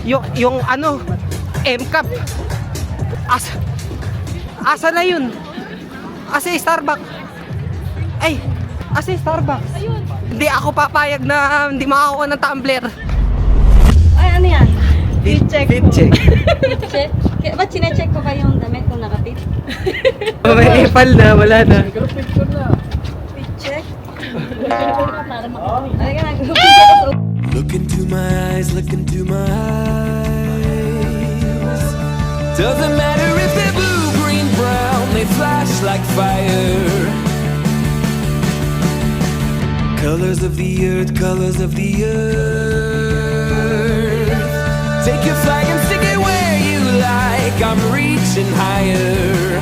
yung ano, M-Cup. Asa na yun? Asa yung Starbucks? Ay, asa yung Starbucks? Ayun. Hindi ako papayag na hindi makakuha ng tumbler. Ay, ano yan? Fit check. Fit check. Fit check? Ba't sinecheck ko ba yung damit kung nakapit? May epal na, wala na. Fit check? Talaga na. Look into my eyes, look into my eyes. Doesn't matter if they're blue, green, brown, they flash like fire. Colors of the earth, colors of the earth. Take your flag and stick it where you like. I'm reaching higher.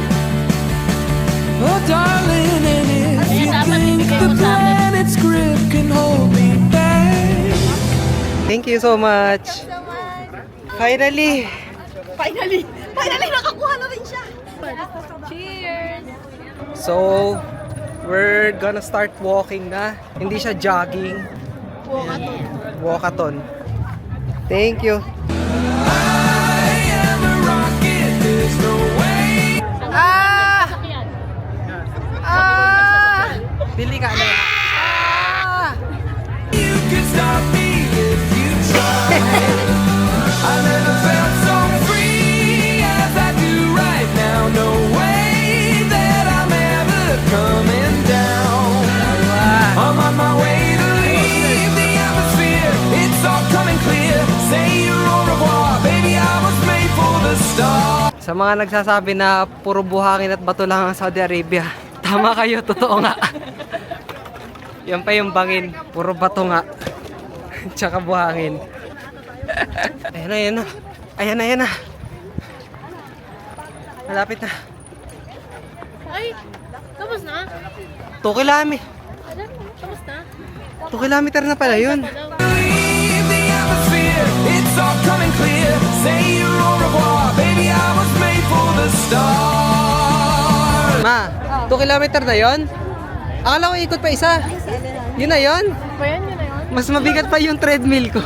Oh, darling, and if you think the planet's grip can hold me back. Thank you so much. Finally. Finally, nakakuha na rin siya. Cheers! So, we're gonna start walking na. Hindi siya jogging. Walkathon. Thank you. I am a rocket, there's no way. Pili ka na. You can stop me if you try. I never felt so free as I do right now. No way that I'm ever coming down. I'm on my way to leave the atmosphere. It's all coming clear. Say your au revoir, baby. I was made for the stars. Sa mga nagsasabi na puro buhangin at bato lang ang Saudi Arabia, tama kayo, totoo nga. Yan pa yung bangin, puro bato nga. Tsaka buhangin. Ayan na, ayan na. Ayan na, ayan na. Malapit na. Ay, tapos na? 2 kilami. Alam mo, tapos na? 2 kilometer na pala yun. Leave the atmosphere. It's all coming clear. Say your au revoir, baby. I was made for the stars. Ma, 2 kilometer na yun? Akala ko ikot pa isa. Yun na yun? Ba yan, yun na yun? Mas mabigat pa yung treadmill ko.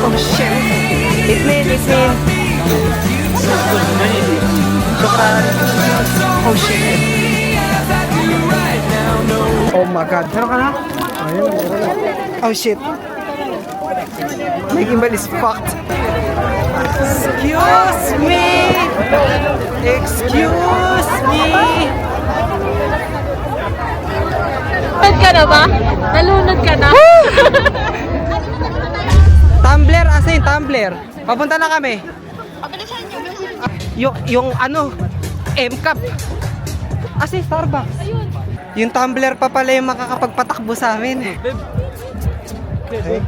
Oh shit. Itnin. Shukran. Oh shit. Oh my god. Meron ka na? Oh shit. My gimbal is fucked. Excuse me. Excuse me. Nalunod ka na ba? Nalunod ka na? Tumbler, asa yung tumbler? Papunta na kami. Yung ano, M-Cup. Asa yung Starbucks? Ayun. Yung tumbler pa pala yung makakapagpatakbo sa amin. Okay.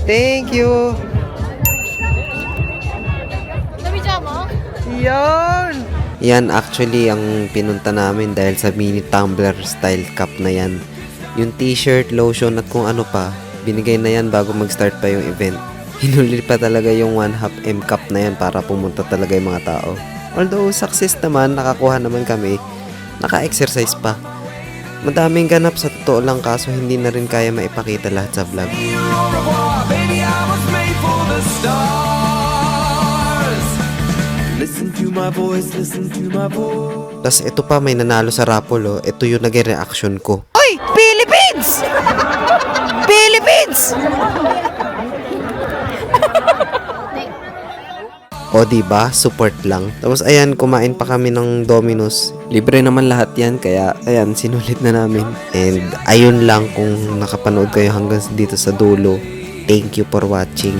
Thank you. Nabidya mo? Yan. Yan actually ang pinunta namin dahil sa mini tumbler style cup na yan. Yung t-shirt, lotion at kung ano pa, binigay na yan bago mag-start pa yung event. Hinuli pa talaga yung 1/2 M cup na yan para pumunta talaga yung mga tao. Although success naman, nakakuha naman kami, naka-exercise pa. Madaming ganap sa totoo lang kaso hindi na rin kaya maipakita lahat sa vlog. Say your au revoir, baby. I was made for the stars. Listen to my voice, listen to my voice. Tapos ito pa, may nanalo sa raffle, oh. Ito yung naging reaction ko. Oy! Philippines! Philippines! O diba, support lang. Tapos ayan, kumain pa kami ng Domino's. Libre naman lahat yan, kaya ayan, sinulit na namin. And ayun lang, kung nakapanood kayo hanggang dito sa dulo, thank you for watching.